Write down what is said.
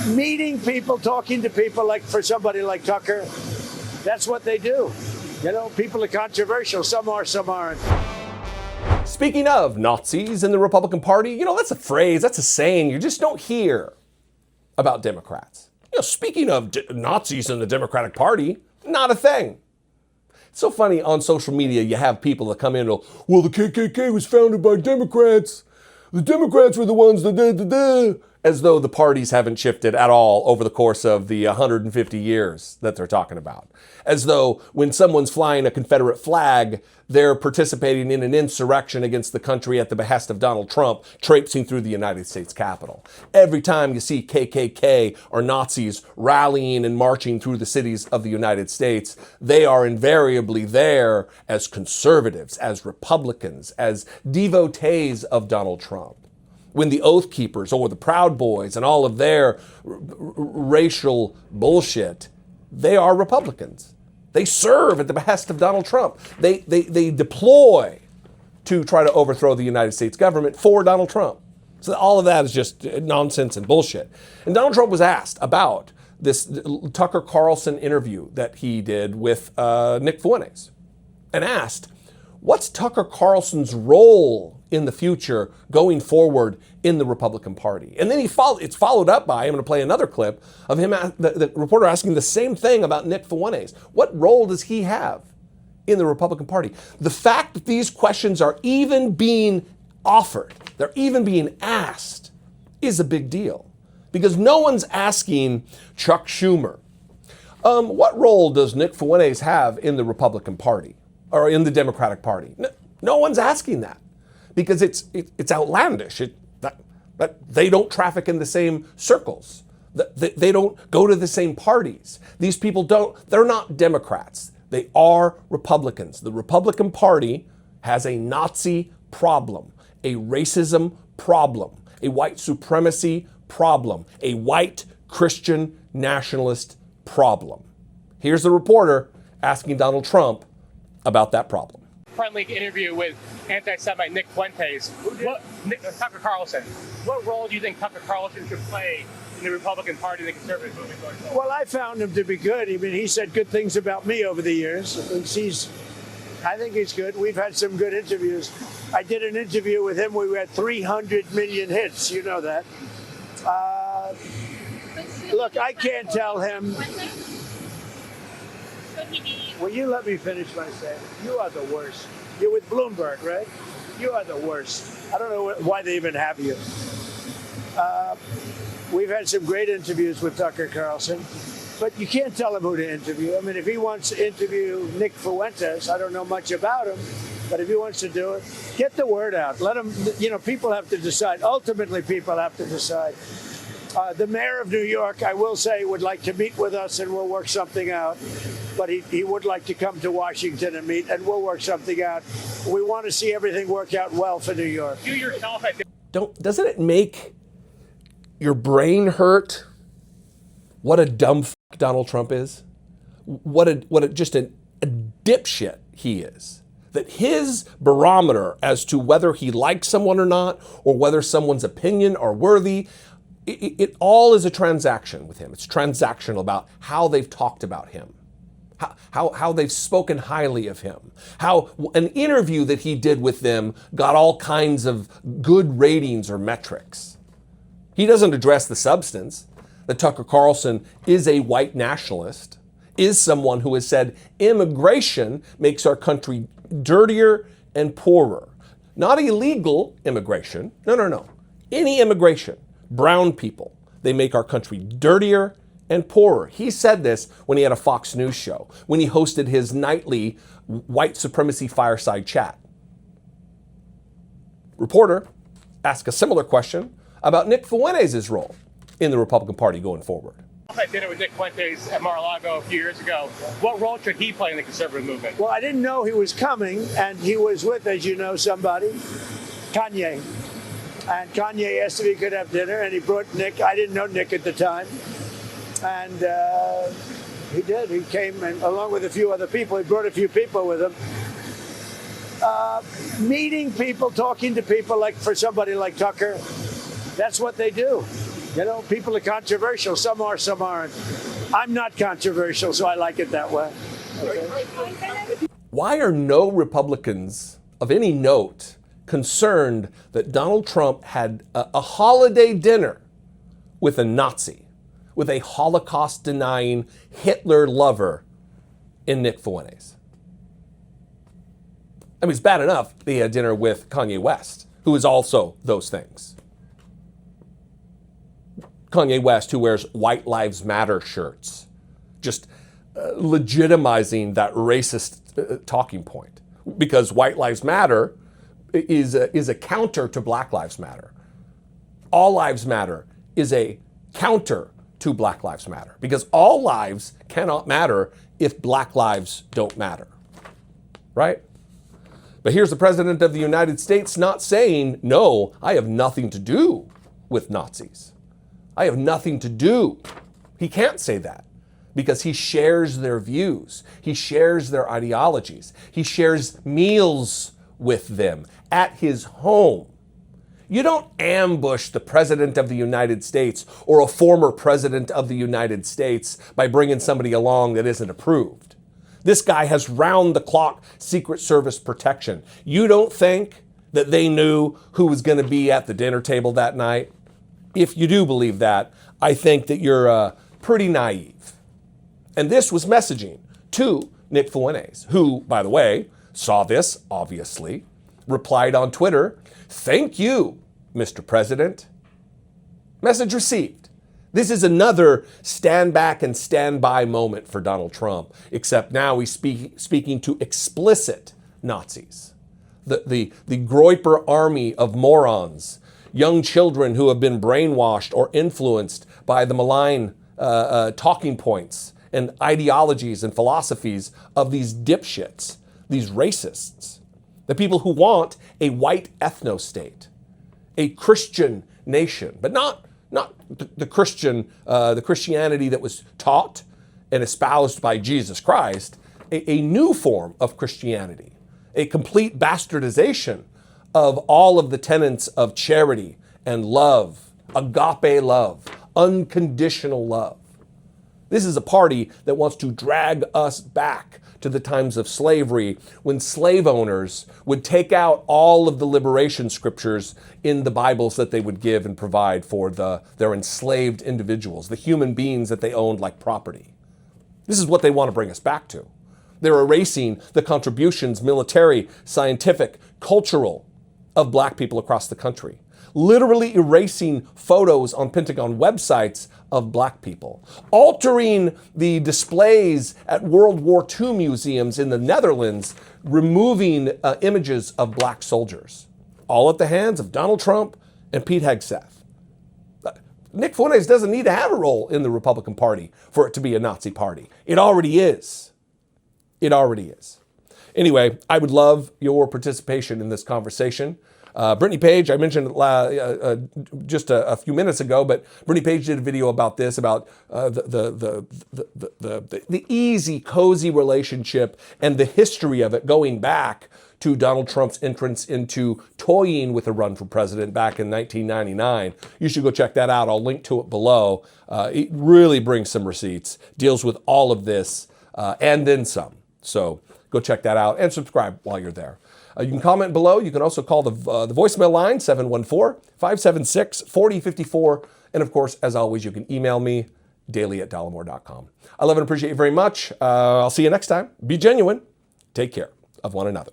meeting people, talking to people, like for somebody like Tucker, that's what they do. You know, people are controversial. Some are, some aren't. Speaking of Nazis in the Republican Party, you know, that's a phrase, that's a saying you just don't hear about Democrats. You know, speaking of Nazis in the Democratic Party, not a thing. It's so funny on social media, you have people that come in and go, well, the KKK was founded by Democrats. The Democrats were the ones that as though the parties haven't shifted at all over the course of the 150 years that they're talking about. As though when someone's flying a Confederate flag, they're participating in an insurrection against the country at the behest of Donald Trump, traipsing through the United States Capitol. Every time you see KKK or Nazis rallying and marching through the cities of the United States, they are invariably there as conservatives, as Republicans, as devotees of Donald Trump. When the Oath Keepers or the Proud Boys and all of their racial bullshit, they are Republicans. They serve at the behest of Donald Trump. They deploy to try to overthrow the United States government for Donald Trump. So all of that is just nonsense and bullshit. And Donald Trump was asked about this Tucker Carlson interview that he did with Nick Fuentes, and asked, what's Tucker Carlson's role in the future going forward in the Republican Party? And then it's followed up by, I'm going to play another clip of him, the reporter asking the same thing about Nick Fuentes. What role does he have in the Republican Party? The fact that these questions are even being offered, they're even being asked, is a big deal. Because no one's asking Chuck Schumer, what role does Nick Fuentes have in the Republican Party or in the Democratic Party? No one's asking that, because it's outlandish. That they don't traffic in the same circles. They don't go to the same parties. These people they're not Democrats. They are Republicans. The Republican Party has a Nazi problem, a racism problem, a white supremacy problem, a white Christian nationalist problem. Here's the reporter asking Donald Trump about that problem. Friendly interview with anti-Semite Nick Fuentes. Tucker Carlson. What role do you think Tucker Carlson should play in the Republican Party and the conservative movement going forward? Well, I found him to be good. I mean, he said good things about me over the years. I think he's good. We've had some good interviews. I did an interview with him where we had 300 million hits. You know that. Look, I can't tell him. Will you let me finish my statement? You are the worst. You're with Bloomberg, right? You are the worst. I don't know why they even have you. We've had some great interviews with Tucker Carlson, but you can't tell him who to interview. I mean, if he wants to interview Nick Fuentes, I don't know much about him, but if he wants to do it, get the word out. Let him, people have to decide. Ultimately, people have to decide. The mayor of New York, I will say, would like to meet with us, and we'll work something out. But he would like to come to Washington and meet, and we'll work something out. We want to see everything work out well for New York. You yourself, Doesn't it make your brain hurt what a dumb f*** Donald Trump is? What a dipshit he is. That his barometer as to whether he likes someone or not, or whether someone's opinion are worthy, it all is a transaction with him. It's transactional about how they've talked about him, how they've spoken highly of him, how an interview that he did with them got all kinds of good ratings or metrics. He doesn't address the substance, that Tucker Carlson is a white nationalist, is someone who has said immigration makes our country dirtier and poorer. Not illegal immigration, no. Any immigration. Brown people, they make our country dirtier and poorer. He said this when he had a Fox News show, when he hosted his nightly white supremacy fireside chat. Reporter asked a similar question about Nick Fuentes' role in the Republican Party going forward. I had dinner with Nick Fuentes at Mar-a-Lago a few years ago. What role should he play in the conservative movement? Well, I didn't know he was coming, and he was with, as you know, somebody, Kanye. And Kanye asked if he could have dinner, and he brought Nick. I didn't know Nick at the time. And he did. He came, and along with a few other people. He brought a few people with him. Meeting people, talking to people, like for somebody like Tucker, that's what they do. You know, people are controversial. Some are, some aren't. I'm not controversial, so I like it that way. Okay. Why are no Republicans of any note concerned that Donald Trump had a holiday dinner with a Nazi, with a Holocaust-denying Hitler lover in Nick Fuentes? I mean, it's bad enough they had dinner with Kanye West, who is also those things. Kanye West, who wears White Lives Matter shirts, just legitimizing that racist talking point, because White Lives Matter is a counter to Black Lives Matter. All lives matter is a counter to Black Lives Matter, because all lives cannot matter if Black lives don't matter, right? But here's the President of the United States not saying, no, I have nothing to do with Nazis. I have nothing to do. He can't say that because he shares their views. He shares their ideologies. He shares meals with them at his home. You don't ambush the President of the United States or a former President of the United States by bringing somebody along that isn't approved. This guy has round-the-clock Secret Service protection. You don't think that they knew who was going to be at the dinner table that night? If you do believe that, I think that you're pretty naive. And this was messaging to Nick Fuentes, who, by the way, saw this, obviously, replied on Twitter, "Thank you, Mr. President." Message received. This is another stand back and stand by moment for Donald Trump, except now he's speaking to explicit Nazis. The Groyper army of morons, young children who have been brainwashed or influenced by the malign talking points and ideologies and philosophies of these dipshits, these racists, the people who want a white ethno-state, a Christian nation, but not the Christianity that was taught and espoused by Jesus Christ, a new form of Christianity, a complete bastardization of all of the tenets of charity and love, agape love, unconditional love. This is a party that wants to drag us back to the times of slavery, when slave owners would take out all of the liberation scriptures in the Bibles that they would give and provide for their enslaved individuals, the human beings that they owned like property. This is what they want to bring us back to. They're erasing the contributions, military, scientific, cultural, of black people across the country. Literally erasing photos on Pentagon websites of black people, altering the displays at World War II museums in the Netherlands, removing images of black soldiers, all at the hands of Donald Trump and Pete Hegseth. Nick Fuentes doesn't need to have a role in the Republican Party for it to be a Nazi party. It already is. It already is. Anyway, I would love your participation in this conversation. Brittany Page, I mentioned just a few minutes ago, but Brittany Page did a video about this, about the easy, cozy relationship and the history of it going back to Donald Trump's entrance into toying with a run for president back in 1999. You should go check that out. I'll link to it below. It really brings some receipts, deals with all of this and then some. So go check that out and subscribe while you're there. You can comment below. You can also call the voicemail line, 714-576-4054. And of course, as always, you can email me, daily@dollemore.com. I love and appreciate you very much. I'll see you next time. Be genuine. Take care of one another.